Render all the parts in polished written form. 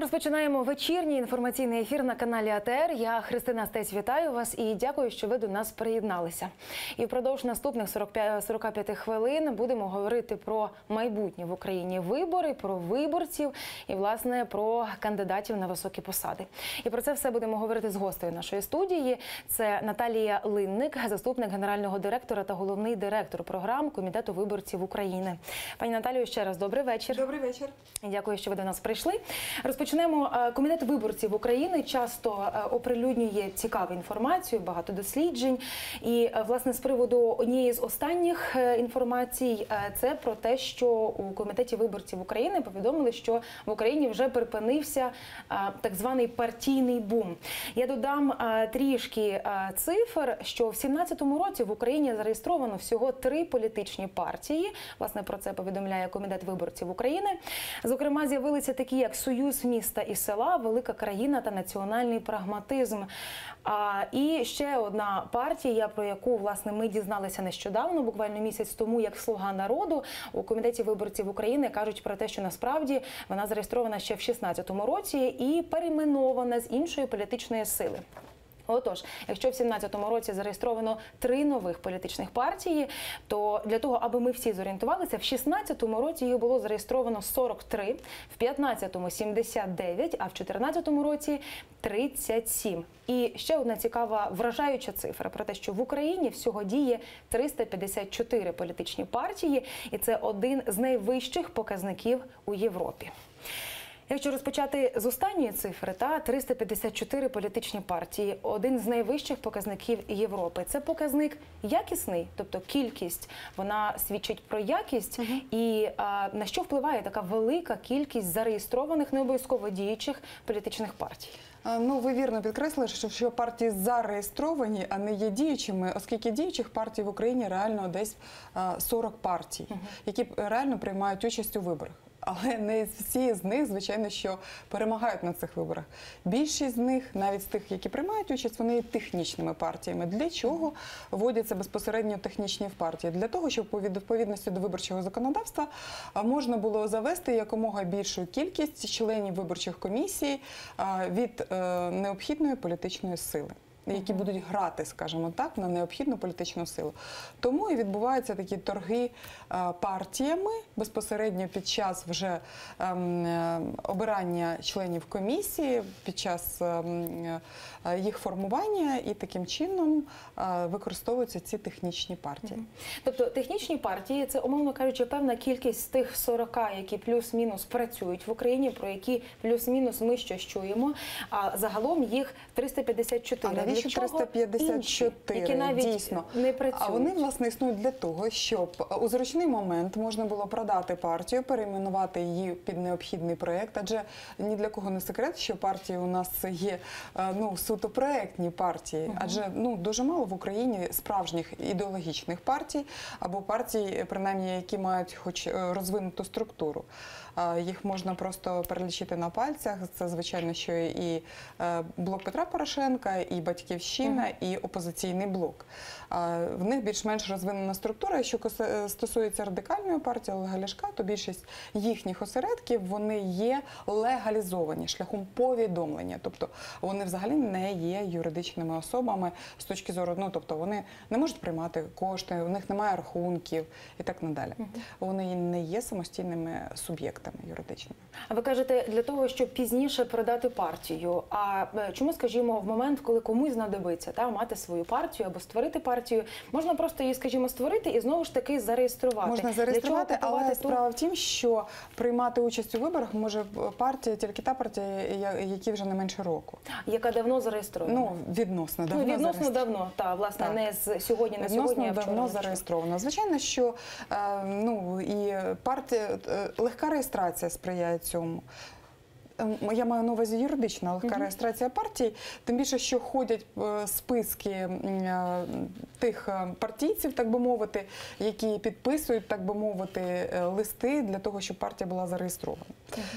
Розпочинаємо вечірній інформаційний ефір на каналі АТР. Я Христина Стець, вітаю вас і дякую, що ви до нас приєдналися. І впродовж наступних 45 хвилин будемо говорити про майбутнє в Україні вибори, про виборців і, власне, про кандидатів на високі посади. І про це все будемо говорити з гостею нашої студії. Це Наталія Линник, заступник генерального директора та головний директор програм Комітету виборців України. Пані Наталію, ще раз добрий вечір. Добрий вечір. Дякую, що ви до нас прийшли. Розпочнемо. Комітет виборців України часто оприлюднює цікаву інформацію, багато досліджень. І, власне, з приводу однієї з останніх інформацій, це про те, що у Комітеті виборців України повідомили, що в Україні вже припинився так званий партійний бум. Я додам трішки цифр, що в 2017 році в Україні зареєстровано всього 3 політичні партії. Власне, про це повідомляє Комітет виборців України. Зокрема, з'явилися такі, як Союз міста і села, Велика країна та національний прагматизм. І ще одна партія, про яку, власне, ми дізналися нещодавно, буквально місяць тому, як «Слуга народу». У Комітеті виборців України кажуть про те, що насправді вона зареєстрована ще в 2016 році і перейменована з іншої політичної сили. Отож, якщо в 2017 році зареєстровано 3 нових політичних партії, то для того, аби ми всі зорієнтувалися, в 2016 році їх було зареєстровано 43, в 2015 – 79, а в 2014 році – 37. І ще одна цікава, вражаюча цифра про те, що в Україні всього діє 354 політичні партії, і це один з найвищих показників у Європі. Якщо розпочати з останньої цифри, 354 політичні партії – один з найвищих показників Європи. Це показник якісний, тобто кількість, вона свідчить про якість. І на що впливає така велика кількість зареєстрованих, не обов'язково діючих політичних партій? Ну, ви вірно підкреслили, що партії зареєстровані, а не є діючими, оскільки діючих партій в Україні реально десь 40 партій, які реально приймають участь у виборах. Але не всі з них, звичайно, що перемагають на цих виборах. Більшість з них, навіть з тих, які приймають участь, вони є технічними партіями. Для чого вводяться безпосередньо технічні партії? Для того, щоб у відповідності до виборчого законодавства можна було завести якомога більшу кількість членів виборчих комісій від необхідної політичної сили, які будуть грати, скажімо так, на необхідну політичну силу. Тому і відбуваються такі торги партіями безпосередньо під час вже обирання членів комісії, під час їх формування, і таким чином використовуються ці технічні партії. Тобто технічні партії – це, умовно кажучи, певна кількість з тих 40, які плюс-мінус працюють в Україні, про які плюс-мінус ми щось чуємо, а загалом їх 354. А навіщо 354, які навіть дійсно не працюють? А вони, власне, існують для того, щоб у зручний момент можна було продати партію, перейменувати її під необхідний проєкт, адже ні для кого не секрет, що партії у нас є суто проєктні партії, адже дуже мало в Україні справжніх ідеологічних партій, або партій, принаймні, які мають хоч розвинуту структуру. Їх можна просто перелічити на пальцях. Це, звичайно, що і блок Петра Порошенка, і Батьківщина, і опозиційний блок. В них більш-менш розвинена структура. Що стосується радикальної партії Олега Ляшка, то більшість їхніх осередків, вони є легалізовані шляхом повідомлення. Тобто вони взагалі не є юридичними особами з точки зору, тобто вони не можуть приймати кошти, у них немає рахунків і так надалі. Вони не є самостійними суб'єктами юридичними. А ви кажете, для того, щоб пізніше продати партію. А чому, скажімо, в момент, коли комусь знадобиться мати свою партію або створити партію, можна просто її, скажімо, створити і знову ж таки зареєструвати? Можна зареєструвати, але справа в тім, що приймати участь у виборах може партія, тільки та партія, якій вже не менше року. Яка давно зареєстрована? Відносно давно. Відносно давно, власне, не з сьогодні на сьогодні, а вчора. Давно зареєстровано. Звичайно, що і партія, легка реєстрація сприяє цьому. Я маю на увазі юридична легка реєстрація партій, тим більше, що ходять списки тих партійців, так би мовити, які підписують, так би мовити, листи для того, щоб партія була зареєстрована.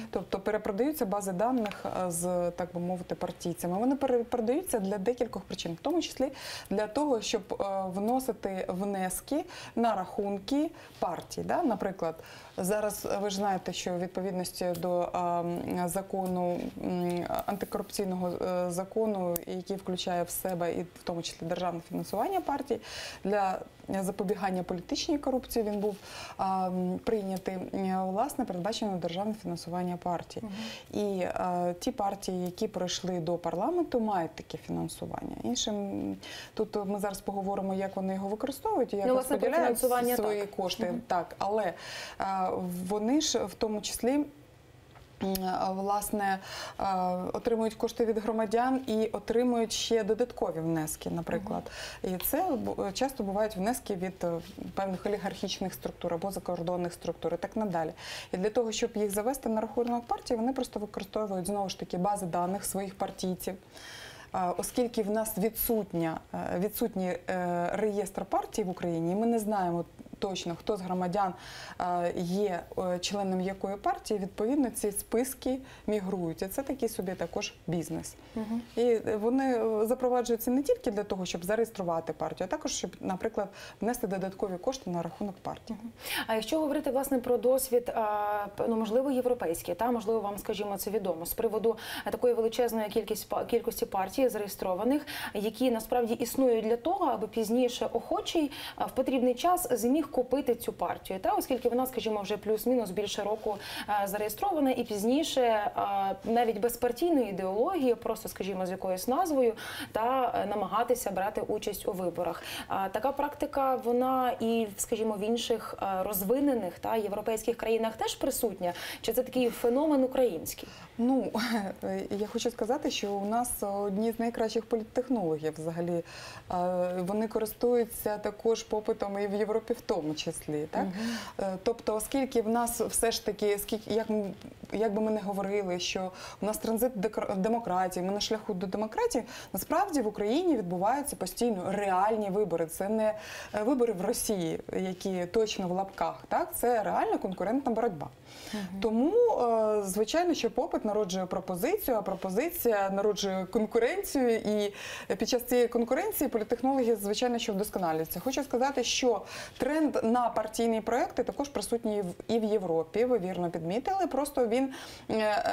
Тобто перепродаються бази даних з, так би мовити, партійцями. Вони перепродаються для декількох причин, в тому числі для того, щоб вносити внески на рахунки партій. Наприклад, зараз ви ж знаєте, що у відповідності до закону закону, антикорупційного закону, який включає в себе і в тому числі державне фінансування партій, для запобігання політичній корупції він був прийнятий. Власне, передбачено державне фінансування партій. І ті партії, які пройшли до парламенту, мають таке фінансування. Іншим, тут ми зараз поговоримо, як вони його використовують і як розподіляють свої кошти. Так, але вони ж в тому числі власне, отримують кошти від громадян і отримують ще додаткові внески, наприклад. І це часто бувають внески від певних олігархічних структур або закордонних структур і так надалі. І для того, щоб їх завести на рахунок партії, вони просто використовують, знову ж таки, бази даних своїх партійців. Оскільки в нас відсутній реєстр партій в Україні, ми не знаємо точно, хто з громадян є членом якої партії, відповідно, ці списки мігрують. І це такий собі також бізнес. І вони запроваджуються не тільки для того, щоб зареєструвати партію, а також, щоб, наприклад, внести додаткові кошти на рахунок партії. А якщо говорити, власне, про досвід, ну, можливо, європейський, можливо, вам, скажімо, це відомо, з приводу такої величезної кількості партій зареєстрованих, які, насправді, існують для того, аби пізніше охочий в потрібний час зміг купити цю партію, оскільки вона, скажімо, вже плюс-мінус більше року зареєстрована, і пізніше навіть без партійної ідеології, просто, скажімо, з якоюсь назвою, намагатися брати участь у виборах. Така практика, вона і, скажімо, в інших розвинених європейських країнах теж присутня? Чи це такий феномен український? Ну, я хочу сказати, що у нас одні з найкращих політтехнологів взагалі. Вони користуються також попитом і в Європі в тому числі. Так? Тобто, оскільки в нас все ж таки, як би ми не говорили, що у нас транзит демократії, ми на шляху до демократії, насправді в Україні відбуваються постійно реальні вибори. Це не вибори в Росії, які точно в лапках, так? Це реальна конкурентна боротьба. Тому, звичайно, що попит народжує пропозицію, а пропозиція народжує конкуренцію, і під час цієї конкуренції політтехнологи, звичайно, що вдосконалюються. Хочу сказати, що тренд на партійні проекти також присутній і в Європі, ви вірно підмітили, просто він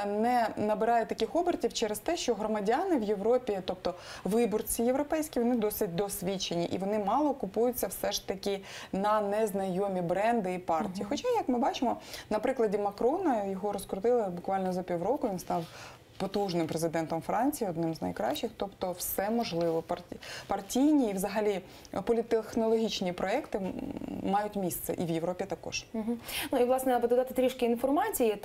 не набирає таких обертів через те, що громадяни в Європі, тобто виборці європейські, вони досить досвідчені, і вони мало купуються все ж таки на незнайомі бренди і партії. Хоча, як ми бачимо, на прикладі Макрона, його розкрутили буквально за півроку, він став потужним президентом Франції, одним з найкращих, тобто все можливо. Партійні і взагалі політтехнологічні проекти мають місце і в Європі також. Ну і, власне, аби додати трішки інформації,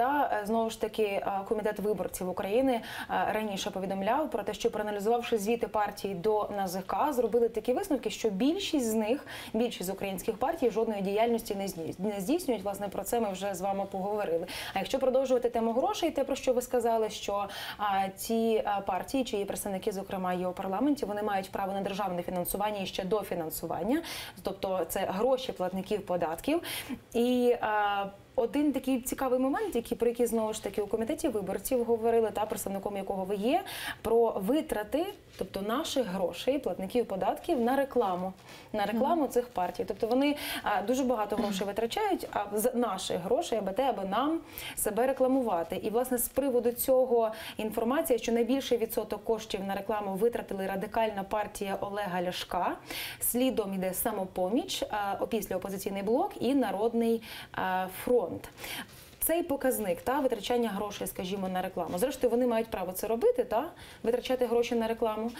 знову ж таки, Комітет виборців України раніше повідомляв про те, що, проаналізувавши звіти партій до НАЗК, зробили такі висновки, що більшість з них, більшість українських партій жодної діяльності не здійснюють. Власне, про це ми вже з вами поговорили. А якщо продовжувати тему грошей, те, про що ви сказали, що ці партії, чиї представники, зокрема, є у парламенті, вони мають право на державне фінансування і ще дофінансування, тобто це гроші платників податків. І один такий цікавий момент, про який, знову ж таки, у комітеті виборців говорили, представником якого ви є, про витрати, тобто наших грошей, платників податків, на рекламу цих партій. Тобто вони дуже багато грошей витрачають, а з наших грошей, аби нам себе рекламувати. І, власне, з приводу цього інформація, що найбільший відсоток коштів на рекламу витратили Радикальна партія Олега Ляшка, слідом йде Самопоміч, опісля Опозиційний блок і Народний фронт. Цей показник, витрачання грошей, скажімо, на рекламу. Зрештою, вони мають право це робити, витрачати гроші на рекламу.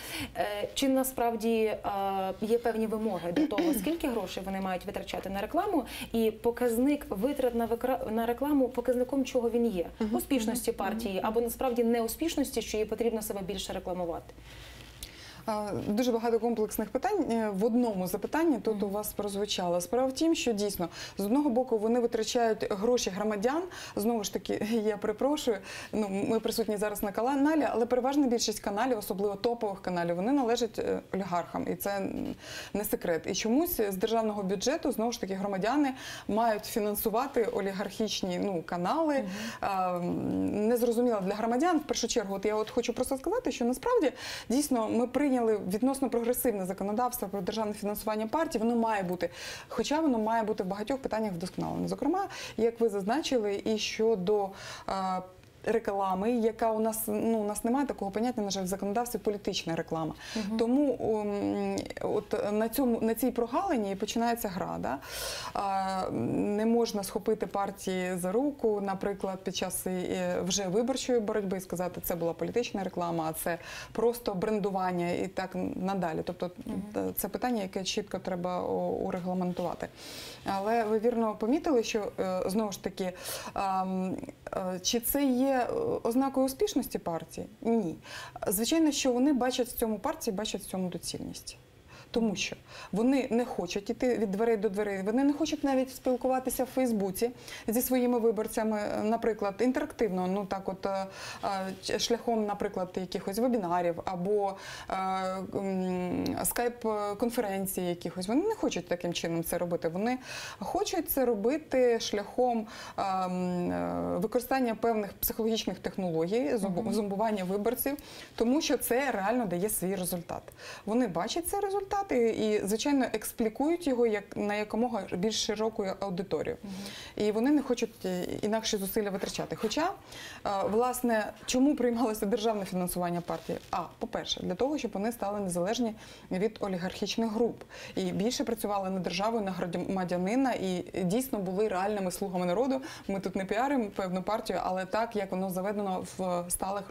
Чи насправді є певні вимоги до того, скільки грошей вони мають витрачати на рекламу, і показник витрат на рекламу, показником чого він є? Успішності партії або, насправді, неуспішності, що їй потрібно себе більше рекламувати? Дуже багато комплексних питань в одному запитанні тут у вас прозвучало. Справа в тім, що дійсно, з одного боку, вони витрачають гроші громадян, знову ж таки, я перепрошую, ми присутні зараз на каналі, але переважна більшість каналів, особливо топових каналів, вони належать олігархам, і це не секрет. І чомусь з державного бюджету, знову ж таки, громадяни мають фінансувати олігархічні канали. Незрозуміло для громадян, в першу чергу, я хочу просто сказати, що насправді, дійсно, ми прийняли відносно прогресивне законодавство про державне фінансування партій, воно має бути, хоча воно має бути в багатьох питаннях вдосконалене. Зокрема, як ви зазначили, і щодо реклами, яка у нас немає такого поняття, на жаль, в законодавстві політична реклама. Тому от на цій прогалині починається гра. Да? Не можна схопити партії за руку, наприклад, під час вже виборчої боротьби і сказати, це була політична реклама, а це просто брендування і так надалі. Тобто це питання, яке чітко треба урегламентувати. Але ви вірно помітили, що, знову ж таки, чи це є ознакою успішності партії? Ні. Звичайно, що вони бачать в цьому партії, бачать в цьому доцільність. Тому що вони не хочуть йти від дверей до дверей, вони не хочуть навіть спілкуватися в Фейсбуці зі своїми виборцями, наприклад, інтерактивно, ну так от шляхом, наприклад, якихось вебінарів або скайп-конференцій якихось. Вони не хочуть таким чином це робити. Вони хочуть це робити шляхом використання певних психологічних технологій, зомбування виборців, тому що це реально дає свій результат. Вони бачать цей результат і, звичайно, експлікують його на якомога більш широку аудиторію. І вони не хочуть інакші зусилля витрачати. Хоча, власне, чому приймалося державне фінансування партії? По-перше, для того, щоб вони стали незалежні від олігархічних груп. І більше працювали на державу, на громадянина і дійсно були реальними слугами народу. Ми тут не піаримо певну партію, але так, як воно заведено в сталих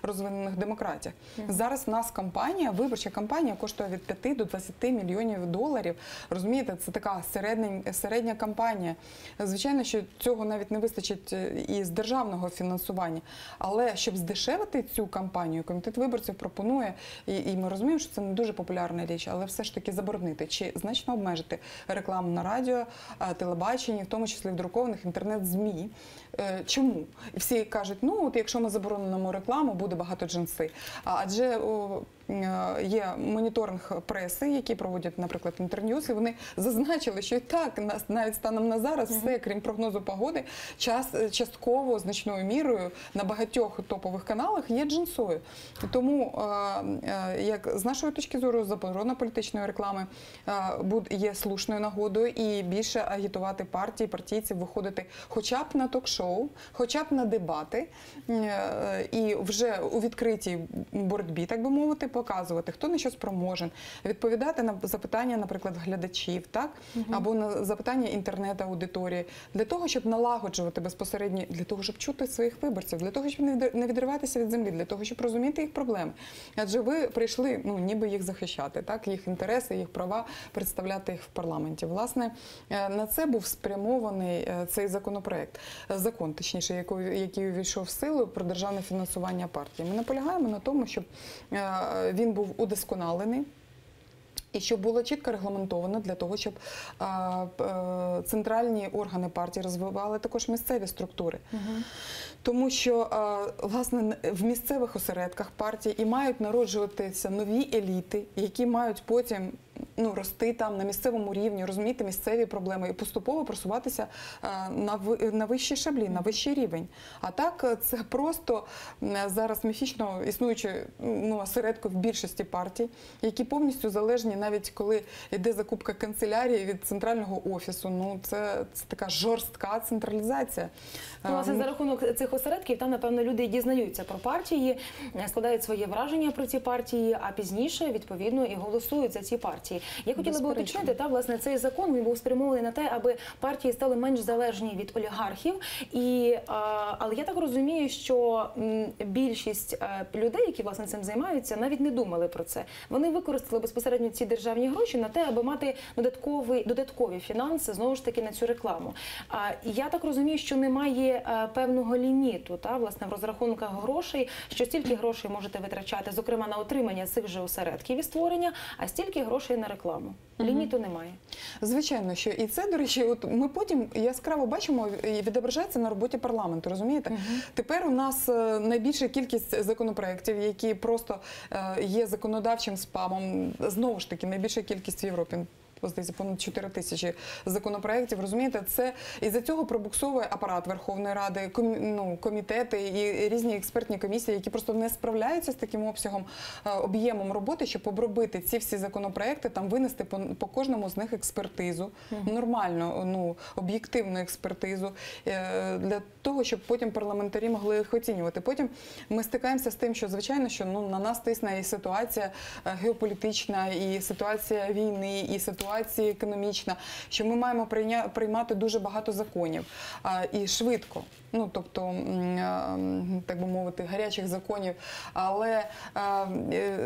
розвинених демократіях. Зараз в нас кампанія, виборча кампанія коштує від 5 до 20 мільйонів доларів. Розумієте, це така середня кампанія. Звичайно, що цього навіть не вистачить і з державного фінансування. Але щоб здешевити цю кампанію, комітет виборців пропонує, і ми розуміємо, що це не дуже популярна річ, але все ж таки заборонити чи значно обмежити рекламу на радіо, телебаченні, в тому числі в друкованих інтернет-ЗМІ. Чому? Всі кажуть, ну от якщо ми заборонимо рекламу, буде багато джинси. Адже є моніторинг преси, які проводять, наприклад, Інтерньюз, і вони зазначили, що і так, навіть станом на зараз, все, крім прогнозу погоди, частково, значною мірою на багатьох топових каналах є джинсою. Тому, як з нашої точки зору, заборона політичної реклами є слушною нагодою і більше агітувати партії, партійців виходити хоча б на ток-шоу, хоча б на дебати і вже у відкритій боротьбі, так би мовити, показувати, хто на що спроможен, відповідати на запитання, наприклад, глядачів, так? Або на запитання інтернет-аудиторії, для того, щоб налагоджувати безпосередньо, для того, щоб чути своїх виборців, для того, щоб не відриватися від землі, для того, щоб розуміти їх проблеми. Адже ви прийшли, ну, ніби їх захищати, так? Їх інтереси, їх права, представляти їх в парламенті. Власне, на це був спрямований цей законопроект. Закон, точніше, який увійшов в силу про державне фінансування партії. Ми наполягаємо на тому, щоб він був удосконалений і щоб було чітко регламентовано для того, щоб центральні органи партії розвивали також місцеві структури. Тому що, власне, в місцевих осередках партії і мають народжуватися нові еліти, які мають потім рости там на місцевому рівні, розуміти місцеві проблеми і поступово просуватися на вищі шаблі, на вищий рівень. А так, це просто зараз міфічно існуючі осередки в більшості партій, які повністю залежні, навіть коли йде закупка канцелярії від центрального офісу. Це така жорстка централізація. Власне, за рахунок цих осередків, там, напевно, люди дізнаються про партії, складають своє враження про ці партії, а пізніше, відповідно, і голосують за ці партії. Я хотіла би уточнити, власне, цей закон він був спрямований на те, аби партії стали менш залежні від олігархів. Але я так розумію, що більшість людей, які, власне, цим займаються, навіть не думали про це. Вони використали безпосередньо ці державні гроші на те, аби мати додаткові фінанси, знову ж таки, на цю рекламу. Я так розумію, що немає певного ліміту, власне, в розрахунках грошей, що стільки грошей можете витрачати, зокрема, на отримання цих же осередків і створення, а стільки грошей на рекламу. Ліміту немає. Звичайно, що і це, до речі, от ми потім яскраво бачимо і відображається на роботі парламенту, розумієте? Тепер у нас найбільша кількість законопроєктів, які просто є законодавчим спамом, знову ж таки, найбільша кількість в Європі. здається, понад 4 тисячі законопроєктів, розумієте, це із-за цього пробуксовує апарат Верховної Ради, комітети і різні експертні комісії, які просто не справляються з таким об'ємом роботи, щоб обробити ці всі законопроєкти, там винести по кожному з них експертизу, нормальну, об'єктивну експертизу, для того, щоб потім парламентарі могли їх оцінювати. Потім ми стикаємося з тим, що, звичайно, що на нас тисне і ситуація геополітична, і ситуація війни, і ситуація економічна, що ми маємо приймати дуже багато законів і швидко. Тобто, так би мовити, гарячих законів, але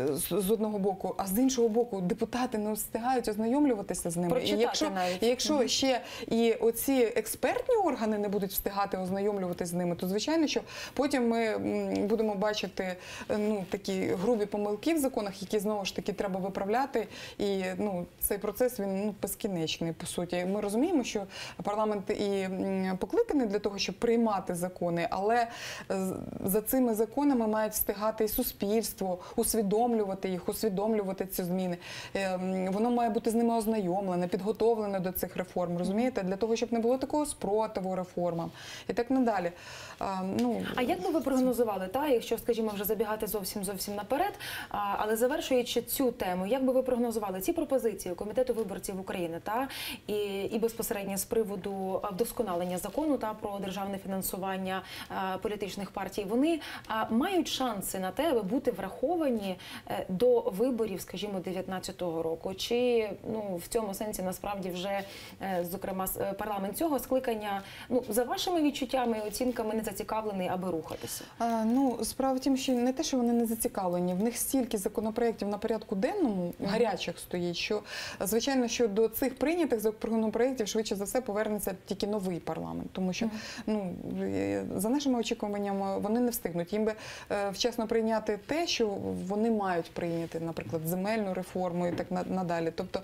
з одного боку, а з іншого боку, депутати не встигають ознайомлюватися з ними. І якщо ще і оці експертні органи не будуть встигати ознайомлюватися з ними, то, звичайно, що потім ми будемо бачити такі грубі помилки в законах, які, знову ж таки, треба виправляти, і цей процес, він безкінечний, по суті. Ми розуміємо, що парламент і покликаний для того, щоб приймати закони, але за цими законами мають встигати і суспільство, усвідомлювати їх, усвідомлювати ці зміни. Воно має бути з ними ознайомлене, підготовлене до цих реформ, розумієте? Для того, щоб не було такого спротиву реформам і так надалі. А як би ви прогнозували, якщо, скажімо, вже забігати зовсім наперед, але завершуючи цю тему, як би ви прогнозували ці пропозиції Комітету виборців України і безпосередньо з приводу вдосконалення закону про державне фінансування політичних партій, вони мають шанси на те, аби бути враховані до виборів, скажімо, 2019 року? Чи в цьому сенсі насправді вже, зокрема, парламент цього скликання, за вашими відчуттями і оцінками, не зацікавлений, аби рухатися? Справа в тім, що не те, що вони не зацікавлені, в них стільки законопроєктів на порядку денному, гарячих стоїть, що, звичайно, що до цих прийнятих законопроєктів швидше за все повернеться тільки новий парламент, тому що, за нашими очікуваннями, вони не встигнуть. Їм би вчасно прийняти те, що вони мають прийняти, наприклад, земельну реформу і так надалі. Тобто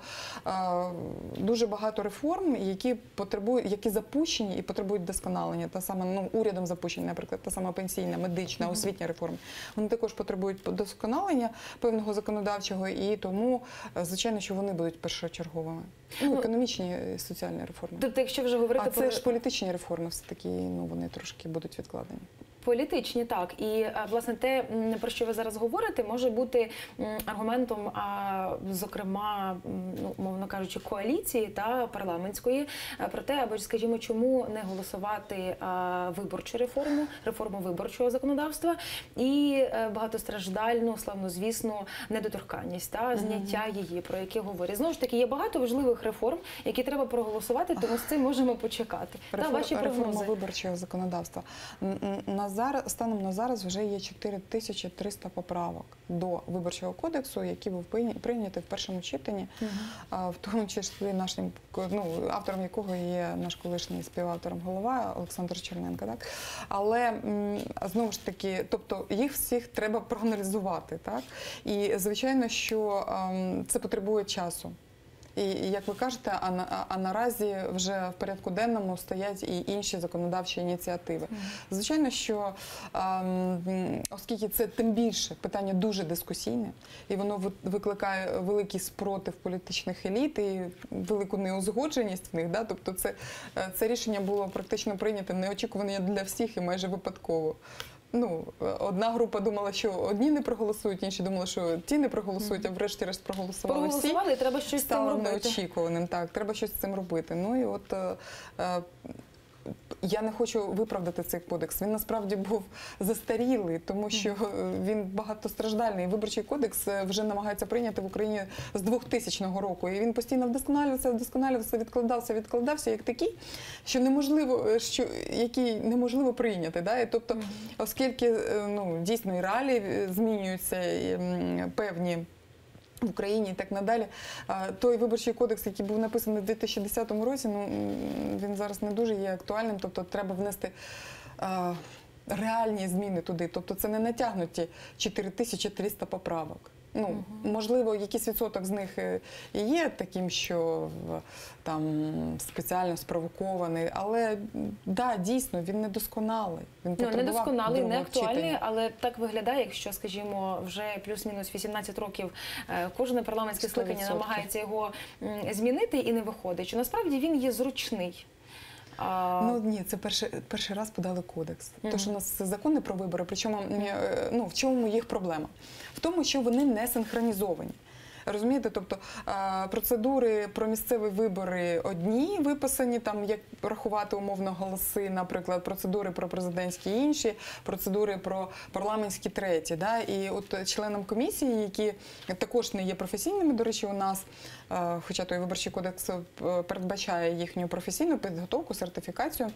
дуже багато реформ, які запущені і потребують досконалення. Та саме, урядом запущені, наприклад, та сама пенсійна, медична, освітня реформа. Вони також потребують досконалення певного законодавчого, і тому, звичайно, що вони будуть першочерговими. Економічні і соціальні реформи. Тобто, якщо вже говорити про... це ж політичні реформи все-таки, вони трошки будуть відкладені. Політичні, так. І, власне, те, про що ви зараз говорите, може бути аргументом, зокрема, мовно кажучи, коаліції та парламентської, про те, аби, скажімо, чому не голосувати виборчу реформу виборчого законодавства і багатостраждальну, славнозвісну недоторканність, зняття її, про які говорять. Знову ж таки, є багато важливих реформ, які треба проголосувати, тому з цим можемо почекати. Ваші прогнози. Реформа виборчого законодавства. Станом на зараз вже є 4300 поправок до Виборчого кодексу, який був прийнятий в першому читанні, в тому числі нашим, автором якого є наш колишній співавтором голова Олександр Черненко. Так? Але, знову ж таки, тобто їх всіх треба проаналізувати. Так? І, звичайно, що це потребує часу. І, як ви кажете, а наразі вже в порядку денному стоять і інші законодавчі ініціативи. Звичайно, що оскільки це тим більше питання дуже дискусійне, і воно викликає великий спротив політичних еліт і велику неузгодженість в них, тобто це рішення було практично прийнято неочікуване для всіх і майже випадково. Одна група думала, що одні не проголосують, інші думали, що ті не проголосують, а врешті-решт проголосували всі. І треба щось з цим робити. Стало неочікуваним, так, треба щось з цим робити. І от я не хочу виправдати цей кодекс. Він насправді був застарілий, тому що він багатостраждальний. Виборчий кодекс вже намагаються прийняти в Україні з 2000 року. І він постійно вдосконалювався, відкладався як такий, який неможливо прийняти. Да? І, тобто, оскільки дійсно і реалії змінюються певні в Україні і так надалі. Той виборчий кодекс, який був написаний у 2010 році, він зараз не дуже є актуальним, тобто треба внести реальні зміни туди. Тобто це не натягнуті 4300 поправок. Ну, можливо, якийсь відсоток з них і є таким, що там спеціально спровокований, але да, дійсно, він недосконалий. Він потребував недосконалий, не другого актуальний, читання. але так виглядає, якщо, скажімо, вже плюс-мінус 18 років кожне парламентське скликання 100%. намагається його змінити і не виходить. Що насправді він є зручний. Ну ні, це перший раз подали кодекс. Тому що у нас закони про вибори, причому ну, в чому їх проблема? В тому, що вони не синхронізовані. Розумієте, тобто процедури про місцеві вибори одні виписані, там як рахувати умовно голоси, наприклад, процедури про президентські інші, процедури про парламентські треті. Да? І от членам комісії, які також не є професійними, до речі, у нас, хоча той виборчий кодекс передбачає їхню професійну підготовку, сертифікацію,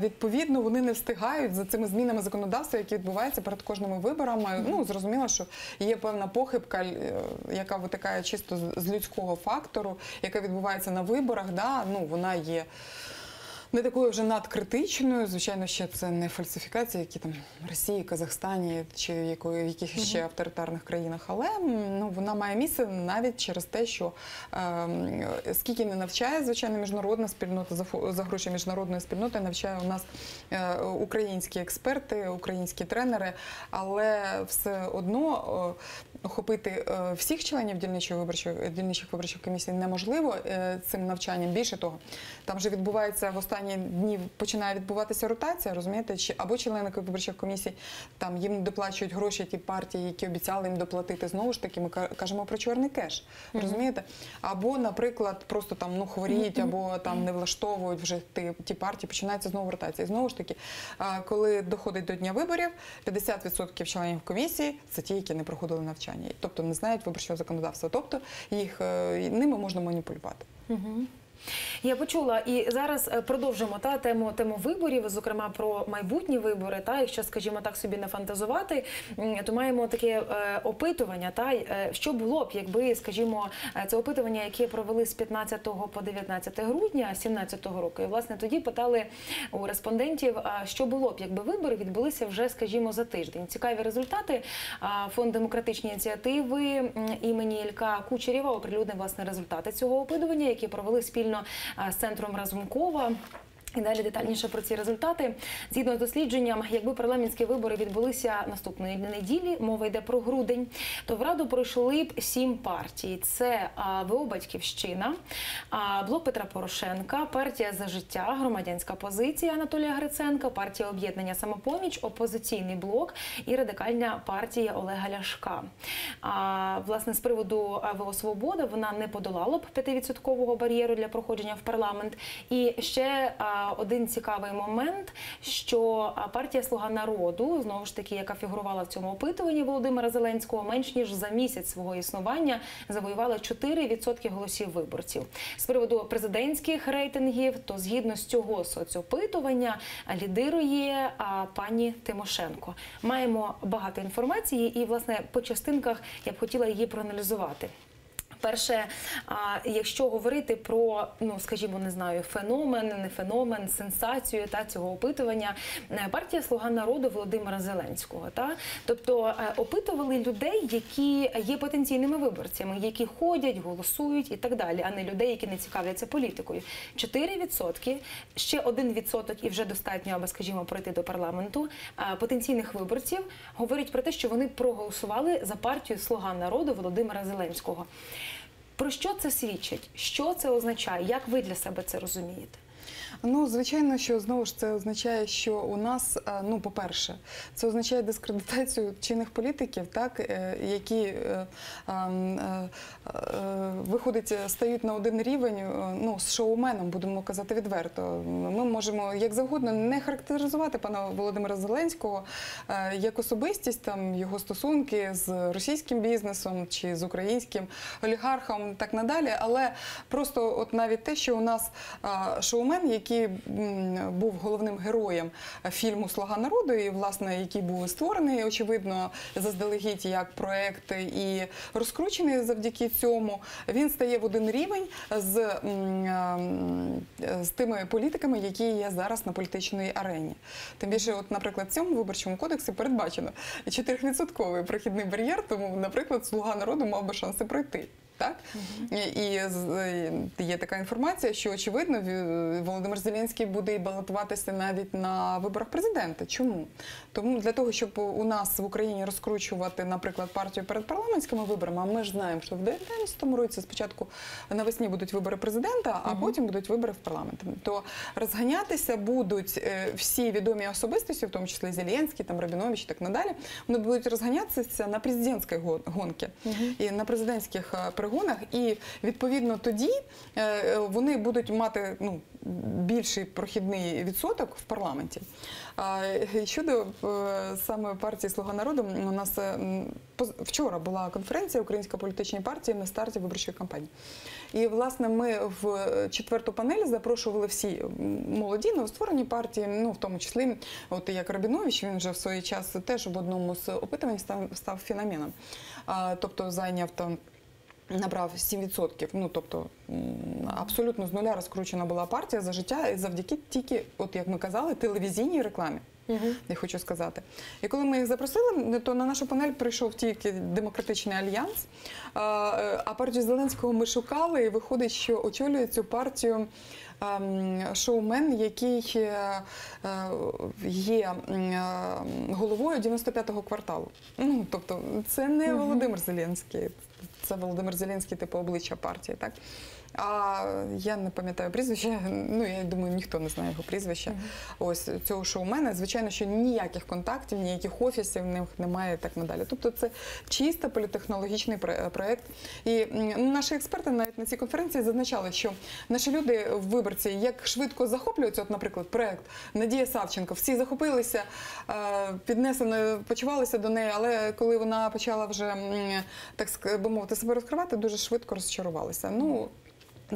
відповідно, вони не встигають за цими змінами законодавства, які відбуваються перед кожними виборами. Ну, зрозуміло, що є певна похибка, яка витикає чисто з людського фактору, яка відбувається на виборах, да? Ну, вона є не такою вже надкритичною. Звичайно, ще це не фальсифікації, які там в Росії, Казахстані чи в якихось ще авторитарних країнах, але ну, вона має місце навіть через те, що скільки не навчає, звичайно, міжнародна спільнота, за гроші міжнародної спільноти навчає у нас українські експерти, українські тренери, але все одно охопити всіх членів дільничих виборчих комісій неможливо цим навчанням. Більше того, там вже відбувається в останні дні, починає відбуватися ротація, розумієте, або члени виборчих комісій, там їм доплачують гроші ті партії, які обіцяли їм доплатити, знову ж таки, ми кажемо про чорний кеш, розумієте? Або, наприклад, просто там, ну, хворіють, або там не влаштовують вже ті партії, починається знову ротація. І знову ж таки, коли доходить до дня виборів, 50% членів комісії – це ті, які не проходили навчання. Тобто не знають виборчого законодавства. Тобто ними можна маніпулювати. Я почула, і зараз продовжимо тему виборів, зокрема про майбутні вибори. Якщо, скажімо так, собі не фантазувати, то маємо таке опитування. Що було б, якби, скажімо, це опитування, яке провели з 15 по 19 грудня 2017 року. І, власне, тоді питали у респондентів, що було б, якби вибори відбулися вже, скажімо, за тиждень. Цікаві результати. Фонд демократичні ініціативи імені Ілька Кучерєва оприлюднив, власне, результати цього опитування, які провели спільно з центром Разумкова. І далі детальніше про ці результати. Згідно з дослідженням, якби парламентські вибори відбулися наступної неділі, мова йде про грудень, то в Раду пройшли б 7 партій. Це ВО «Батьківщина», Блок Петра Порошенка, Партія «За життя», Громадянська позиція Анатолія Гриценка, Партія об'єднання «Самопоміч», Опозиційний блок і Радикальна партія Олега Ляшка. Власне, з приводу ВО «Свобода» вона не подолала б 5% бар'єру для проходження в парламент. І ще один цікавий момент, що партія «Слуга народу», знову ж таки, яка фігурувала в цьому опитуванні Володимира Зеленського, менш ніж за місяць свого існування завоювала 4% голосів виборців. З приводу президентських рейтингів, то згідно з цього соцопитування лідирує пані Тимошенко. Маємо багато інформації і, власне, по частинках я б хотіла її проаналізувати. Перше, якщо говорити про, скажімо, не знаю, феномен, не феномен, сенсацію цього опитування, партія «Слуга народу» Володимира Зеленського. Тобто опитували людей, які є потенційними виборцями, які ходять, голосують і так далі, а не людей, які не цікавляться політикою. 4%, ще 1% і вже достатньо, аби, скажімо, пройти до парламенту, потенційних виборців говорять про те, що вони проголосували за партію «Слуга народу» Володимира Зеленського. Про що це свідчить? Що це означає? Як ви для себе це розумієте? Ну, звичайно, що, знову ж, це означає, що у нас, по-перше, це означає дискредитацію чинних політиків, які, виходить, стають на один рівень, з шоуменом, будемо казати відверто. Ми можемо, як завгодно, не характеризувати пана Володимира Зеленського як особистість, його стосунки з російським бізнесом чи з українським олігархом, так надалі, але просто от навіть те, що у нас шоумен шоумен, який був головним героєм фільму «Слуга народу», і, власне, який був створений, очевидно, заздалегідь як проект і розкручений завдяки цьому, він стає в один рівень з тими політиками, які є зараз на політичній арені. Тим більше, от, наприклад, в цьому виборчому кодексі передбачено 4% прохідний бар'єр, тому, наприклад, «Слуга народу» мав би шанси пройти. Так? І є така інформація, що, очевидно, Володимир Зеленський буде і балотуватися навіть на виборах президента. Чому? Тому для того, щоб у нас в Україні розкручувати, наприклад, партію перед парламентськими виборами, а ми ж знаємо, що в 2019 році спочатку навесні будуть вибори президента, а потім будуть вибори в парламент. То розганятися будуть всі відомі особистості, в тому числі Зеленський, там, Рабінович і так надалі, вони будуть розганятися на президентській гонці і на президентських перегонах, і відповідно тоді вони будуть мати більший прохідний відсоток в парламенті. Щодо саме партії «Слуга народу», у нас вчора була конференція «Українська політична партія» на старті виборчої кампанії. І, власне, ми в четверту панель запрошували всі молоді, новостворені партії, в тому числі, от як Рабінович, він вже в свій час теж в одному з опитувань став феноменом. Тобто зайняв там, набрав 7%, тобто абсолютно з нуля розкручена була партія за життя завдяки тільки, от як ми казали, телевізійній рекламі. Я хочу сказати. І коли ми їх запросили, то на нашу панель прийшов тільки Демократичний альянс, а партію Зеленського ми шукали, і виходить, що очолює цю партію шоумен, який є головою 95-го кварталу. Тобто це не Володимир Зеленський, це Володимир Зеленський типу обличчя партії, так? А я не пам'ятаю прізвище, я думаю, ніхто не знає його прізвища. Ось цього шоумена, звичайно, що ніяких контактів, ніяких офісів в них немає і так надалі. Тобто це чисто політехнологічний проєкт. І наші експерти навіть на цій конференції зазначали, що наші люди, виборці, як швидко захоплюються, от, наприклад, проєкт Надія Савченко, всі захопилися, піднесено, почувалися до неї, але коли вона почала вже, так би мовити, себе розкривати, дуже швидко розчарувалися.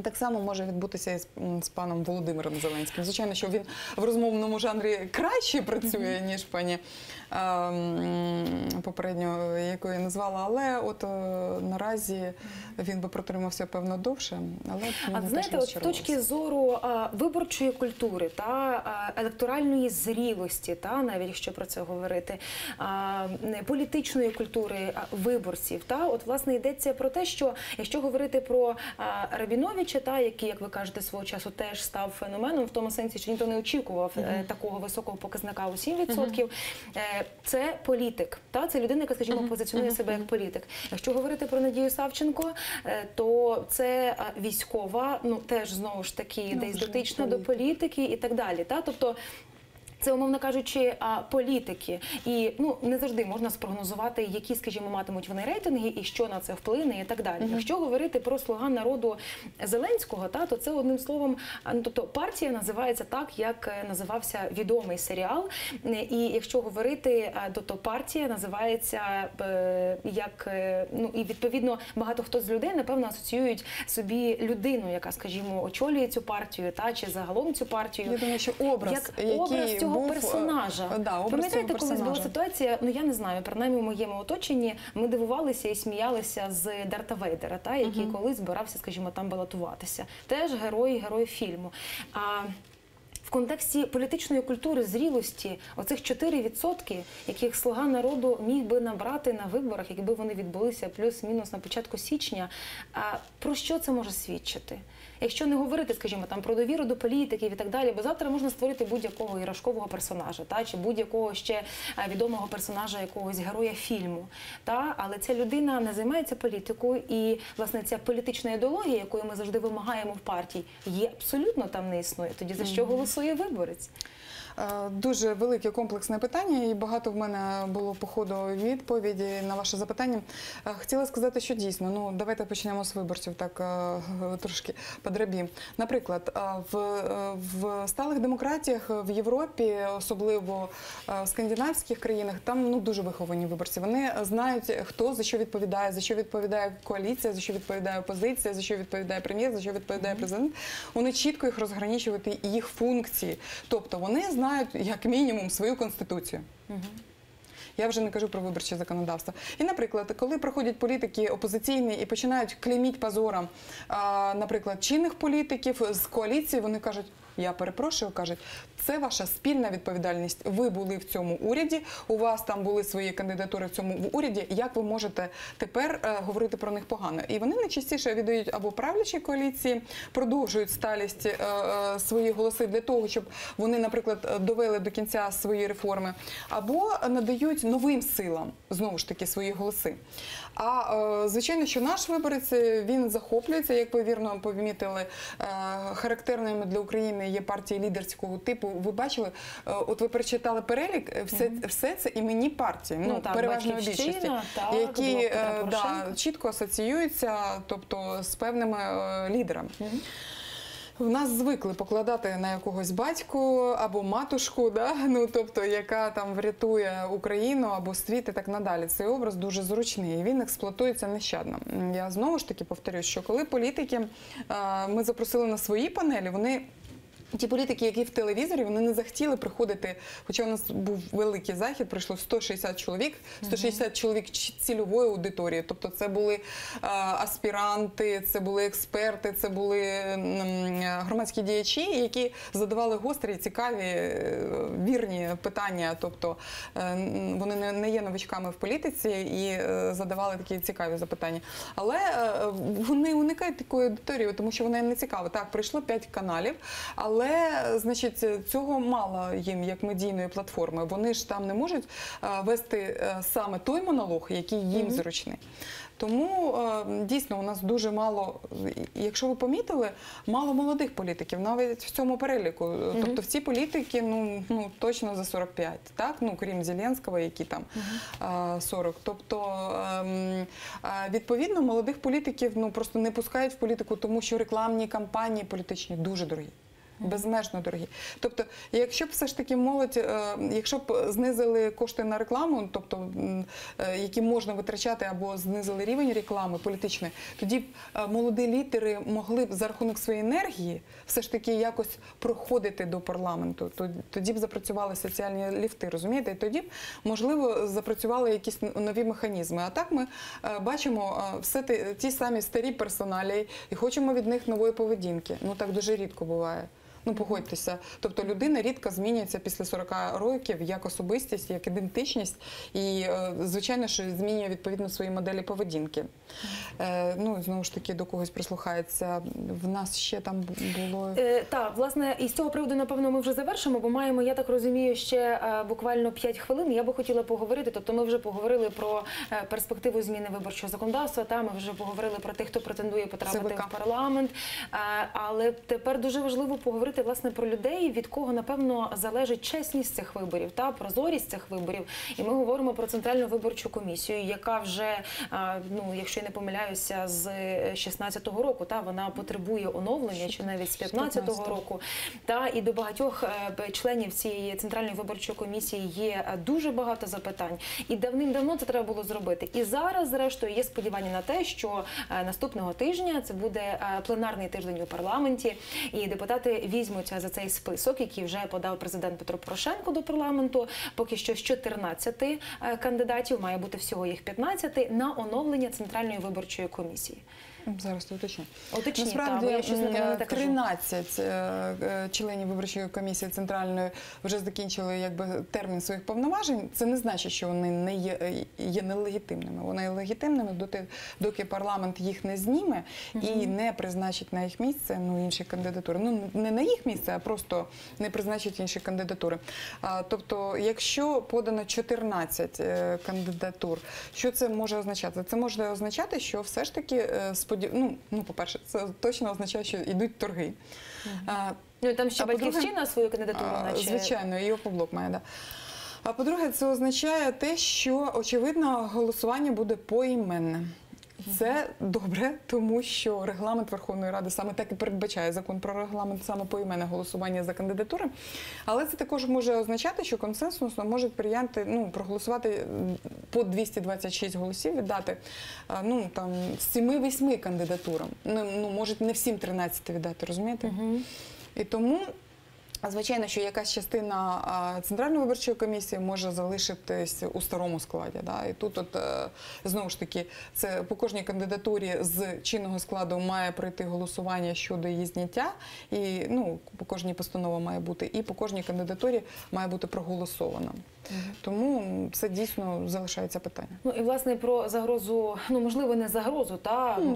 Так само може відбутися і з паном Володимиром Зеленським. Звичайно, що він в розмовному жанрі краще працює, ніж пані попередньо, яку я назвала, але от наразі він би протримався, певно, довше. А знаєте, от з точки зору виборчої культури та електоральної зрілості, навіть якщо про це говорити, політичної культури виборців, от, власне, йдеться про те, що якщо говорити про Рабіновича, який, як ви кажете, свого часу теж став феноменом, в тому сенсі, що ніхто не очікував такого високого показника у 7%, це політик, це людина, яка, скажімо, позиціонує себе як політик. Якщо говорити про Надію Савченко, то це військова, теж, знову ж таки, десь дотична до політики і так далі. Тобто, це, умовно кажучи, політики. І не завжди можна спрогнозувати, які, скажімо, матимуть вони рейтинги і що на це вплине і так далі. Якщо говорити про «Слуга народу» Зеленського, то це одним словом, тобто партія називається так, як називався відомий серіал. І якщо говорити, то партія називається як, і відповідно багато хто з людей, напевно, асоціюють собі людину, яка, скажімо, очолює цю партію, чи загалом цю партію. Я думаю, що образ, який цього персонажа. Пам'ятаєте, колись була ситуація, я не знаю, принаймні в моєму оточенні, ми дивувалися і сміялися з Дарта Вейдера, який колись збирався, скажімо, там балотуватися. Теж герой фільму. В контексті політичної культури, зрілості, оцих 4%, яких «Слуга народу» міг би набрати на виборах, якби вони відбулися плюс-мінус на початку січня, про що це може свідчити? Якщо не говорити, скажімо, там про довіру до політиків і так далі, бо завтра можна створити будь-якого іграшкового персонажа, чи будь-якого ще відомого персонажа, якогось героя фільму. Але ця людина не займається політикою, і, власне, ця політична ідеологія, якої ми завжди вимагаємо в партії, абсолютно там не існує. Тоді за що голосує виборець? Дуже велике комплексне питання, і багато в мене було по ходу відповіді на ваше запитання. Хотіла сказати, що дійсно, ну давайте почнемо з виборців, так трошки подрабі. Наприклад, в сталих демократіях в Європі, особливо в скандинавських країнах, там ну дуже виховані виборці. Вони знають, хто за що відповідає коаліція, за що відповідає опозиція, за що відповідає прем'єр, за що відповідає президент. Вони чітко їх розграничувати, їх функції. Тобто вони знають, як мінімум, свою конституцію. Я вже не кажу про виборче законодавство. І, наприклад, коли проходять політики опозиційні і починають клейміть позором, наприклад, чинних політиків з коаліції, вони кажуть, я перепрошую, кажуть, це ваша спільна відповідальність. Ви були в цьому уряді, у вас там були свої кандидатури в цьому уряді. Як ви можете тепер говорити про них погано? І вони найчастіше віддають або правлячій коаліції, продовжують сталість свої голоси для того, щоб вони, наприклад, довели до кінця свої реформи, або надають новим силам, знову ж таки, свої голоси. А, звичайно, що наш виборець, він захоплюється, як ви вірно помітили, характерними для України є партії лідерського типу. Ви бачили, от ви перечитали перелік, все це іменні партії, ну, переважної більшості, які чітко асоціюються, тобто, з певними лідерами. В нас звикли покладати на якогось батьку або матушку, да? Ну, тобто, яка там врятує Україну або світ і так надалі. Цей образ дуже зручний, і він експлуатується нещадно. Я знову ж таки повторюю, що коли політики ми запросили на свої панелі, вони... Ті політики, які в телевізорі, вони не захотіли приходити, хоча у нас був великий захід, прийшло 160 чоловік, 160 чоловік цільової аудиторії. Тобто це були аспіранти, це були експерти, це були громадські діячі, які задавали гострі, цікаві, вірні питання. Тобто вони не є новичками в політиці і задавали такі цікаві запитання. Але вони уникають такої аудиторії, тому що вона не цікава. Так, прийшло 5 каналів, але, значить, цього мало їм, як медійної платформи. Вони ж там не можуть вести саме той монолог, який їм зручний. Тому, дійсно, у нас дуже мало, якщо ви помітили, мало молодих політиків, навіть в цьому переліку. Тобто всі політики, ну точно за 45, так? Ну, крім Зеленського, які там 40. Тобто, відповідно, молодих політиків, ну, просто не пускають в політику, тому що рекламні кампанії політичні дуже дорогі. Безмежно дорогі. Тобто, якщо б все ж таки молодь, якщо б знизили кошти на рекламу, тобто, які можна витрачати, або знизили рівень реклами політичної, тоді б молоді лідери могли б за рахунок своєї енергії все ж таки якось проходити до парламенту. Тоді б запрацювали соціальні ліфти, розумієте? І тоді б, можливо, запрацювали якісь нові механізми. А так ми бачимо все ті самі старі персоналії і хочемо від них нової поведінки. Ну, так дуже рідко буває. Ну, погодьтеся. Тобто людина рідко змінюється після 40 років як особистість, як ідентичність і, звичайно, що змінює відповідно свої моделі поведінки. Ну, знову ж таки, до когось прислухається. В нас ще там було... Так, власне, і з цього приводу, напевно, ми вже завершимо, бо маємо, я так розумію, ще буквально 5 хвилин. Я би хотіла поговорити, тобто ми вже поговорили про перспективу зміни виборчого законодавства, та ми вже поговорили про тих, хто претендує потрапити в парламент, але тепер дуже важливо поговорити, власне, про людей, від кого, напевно, залежить чесність цих виборів та прозорість цих виборів. І ми говоримо про Центральну виборчу комісію, яка вже, ну, якщо я не помиляюся, з 16-го року, та вона потребує оновлення, чи навіть з 15-го року. Та і до багатьох членів цієї Центральної виборчої комісії є дуже багато запитань. І давним-давно це треба було зробити. І зараз, зрештою, є сподівання на те, що наступного тижня це буде пленарний тиждень у парламенті, і депутати візьмуться за цей список, який вже подав президент Петро Порошенко до парламенту. Поки що з 14 кандидатів, має бути всього їх 15, на оновлення Центральної виборчої комісії. Зараз ти уточню. Насправді, 13 членів виборчої комісії Центральної вже закінчили якби термін своїх повноважень. Це не значить, що вони не є нелегітимними. Вони є легітимними, доки парламент їх не зніме і не призначить на їх місце інші кандидатури. Ну, не на їх місце, а просто не призначить інші кандидатури. Тобто, якщо подано 14 кандидатур, що це може означати? Це може означати, що все ж таки з по-перше, це точно означає, що йдуть торги. Ну і там ще А по-друге, Батьківщина свою кандидатуру, наче. звичайно, і Опоблок має, да. А по-друге, це означає те, що, очевидно, голосування буде поіменне. Це добре, тому що регламент Верховної Ради саме так і передбачає закон про регламент, саме поіменне голосування за кандидатури. Але це також може означати, що консенсусно можуть прийняти, проголосувати по 226 голосів, віддати там 7-8 кандидатурам. Можуть не всім 13 віддати, розумієте? І тому, звичайно, що якась частина Центральної виборчої комісії може залишитись у старому складі. Да? І тут, знову ж таки, це по кожній кандидатурі з чинного складу має пройти голосування щодо її зняття, і по кожній постанова має бути, і по кожній кандидатурі має бути проголосовано. Тому це дійсно залишається питання. Ну і власне про загрозу, можливо, не загрозу,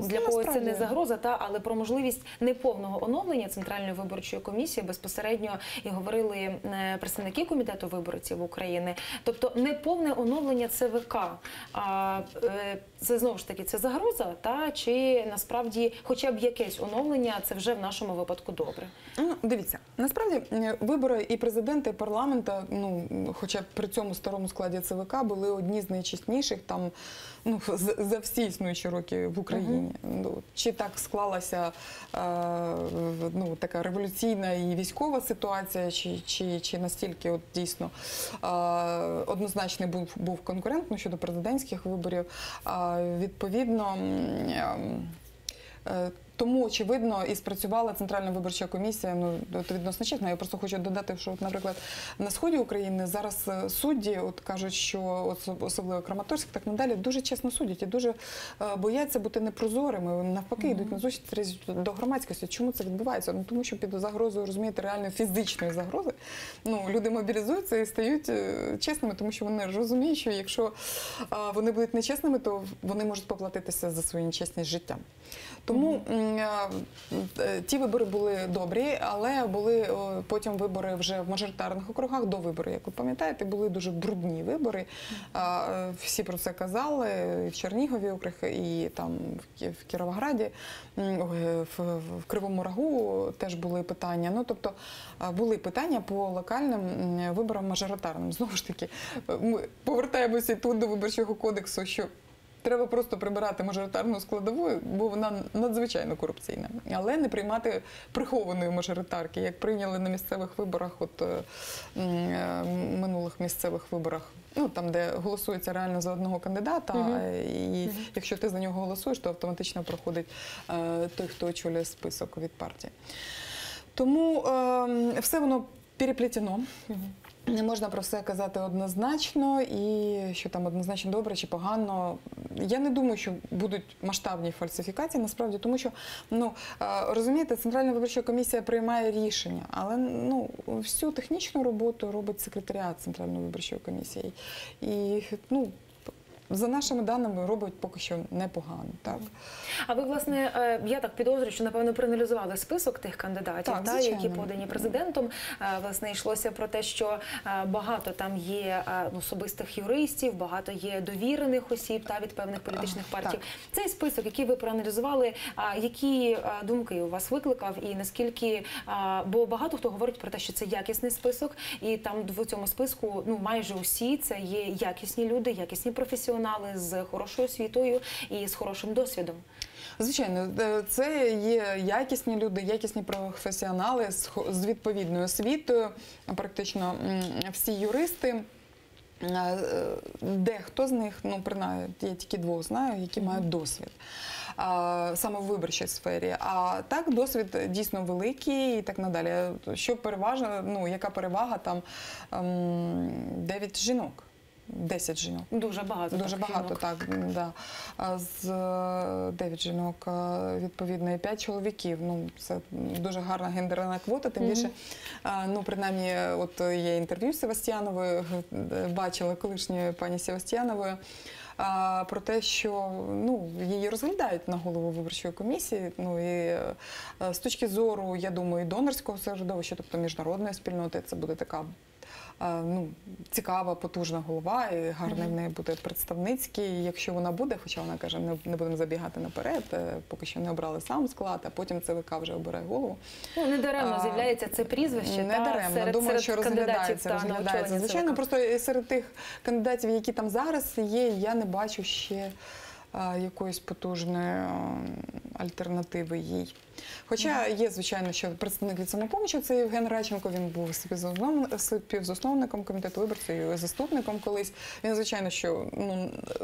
для когось це не загроза, але про можливість неповного оновлення Центральної виборчої комісії безпосередньо і говорили представники Комітету виборців України. Тобто неповне оновлення ЦВК. Це знову ж таки це загроза, чи насправді хоча б якесь оновлення це вже в нашому випадку добре? Дивіться, насправді вибори і президента, і парламента, хоча б при цьому старому складі ЦВК були одні з найчесніших за всі існуючі роки в Україні. Чи так склалася така революційна і військова ситуація, чи настільки дійсно однозначний був конкурент щодо президентських виборів. Відповідно, тому, очевидно, і спрацювала Центральна виборча комісія відносно чесно. Я просто хочу додати, що, наприклад, на сході України зараз судді кажуть, що особливо Краматорськ, так надалі, дуже чесно судять і дуже бояться бути непрозорими. Навпаки, йдуть на зустріч до громадськості. Чому це відбувається? Тому що під загрозою, розумієте, реальної фізичної загрози, люди мобілізуються і стають чесними, тому що вони розуміють, що якщо вони будуть нечесними, то вони можуть поплатитися за свою нечесність життям. Тому ті вибори були добрі, але були потім вибори вже в мажоритарних округах, до виборів, як ви пам'ятаєте, були дуже брудні вибори. Всі про це казали, і в Чернігові округ, і там в Кіровограді, в Кривому Рогу теж були питання. Тобто були питання по локальним виборам мажоритарним. Знову ж таки, ми повертаємося тут до Виборчого кодексу, що треба просто прибирати мажоритарну складову, бо вона надзвичайно корупційна. Але не приймати прихованої мажоритарки, як прийняли на місцевих виборах, минулих місцевих виборах. Там, де голосується реально за одного кандидата, і якщо ти за нього голосуєш, то автоматично проходить той, хто очолює список від партії. Тому все воно переплетено. Не можна про все казати однозначно, і що там однозначно добре чи погано. Я не думаю, що будуть масштабні фальсифікації, насправді, тому що, розумієте, Центральна виборча комісія приймає рішення, але, всю технічну роботу робить секретаріат Центральної виборчої комісії. І, за нашими даними, робить поки що непогано. Так. А ви, власне, я так підозрюю, що, напевно, проаналізували список тих кандидатів, які подані президентом. Власне, йшлося про те, що багато там є особистих юристів, багато є довірених осіб від певних політичних партій. Так. Цей список, який ви проаналізували, які думки у вас викликав і наскільки, бо багато хто говорить про те, що це якісний список, і там в цьому списку майже усі це є якісні люди, якісні професіонали з хорошою освітою і з хорошим досвідом. Звичайно, це є якісні люди, якісні професіонали з відповідною освітою, практично всі юристи. Дехто з них, принаймні, я тільки двох знаю, які мають досвід саме в виборчій сфері. А так, досвід дійсно великий і так надалі. Що переважно, яка перевага там 9 жінок. 10 жінок. Дуже багато. Дуже багато, так. Да. З 9 жінок, відповідно, і 5 чоловіків. Це дуже гарна гендерна квота, тим більше, принаймні, є інтерв'ю з Севастьяновою, бачила колишньої пані Севастьянової, про те, що її розглядають на голову виборчої комісії. І з точки зору, я думаю, і донорського середовища, тобто міжнародної спільноти, це буде така ну, цікава, потужна голова, і гарний в неї буде представницький. Якщо вона буде, хоча вона каже, не будемо забігати наперед, поки що не обрали сам склад, а потім ЦВК вже обирає голову. Ну, не даремно з'являється це прізвище. Не даремно. Думаю, що розглядається. Звичайно, просто серед тих кандидатів, які там зараз є, я не бачу ще якоїсь потужної альтернативи їй. Хоча є, звичайно, що представник від «Самопомочі» – це Євген Радченко, він був співзасновником комітету виборців і заступником колись. Він, звичайно, що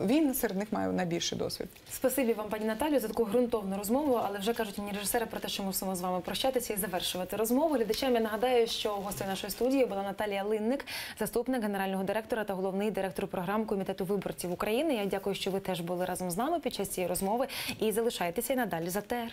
він серед них має найбільший досвід. Спасибі вам, пані Наталію, за таку ґрунтовну розмову, але вже кажуть мені режисери про те, що мусимо з вами прощатися і завершувати розмову. Глядачам я нагадаю, що гостею нашої студії була Наталія Линник, заступник генерального директора та головний директор програм Комітету виборців України. Я дякую, що ви теж були разом з нами під час цієї розмови і залишайтеся й надалі з АТР.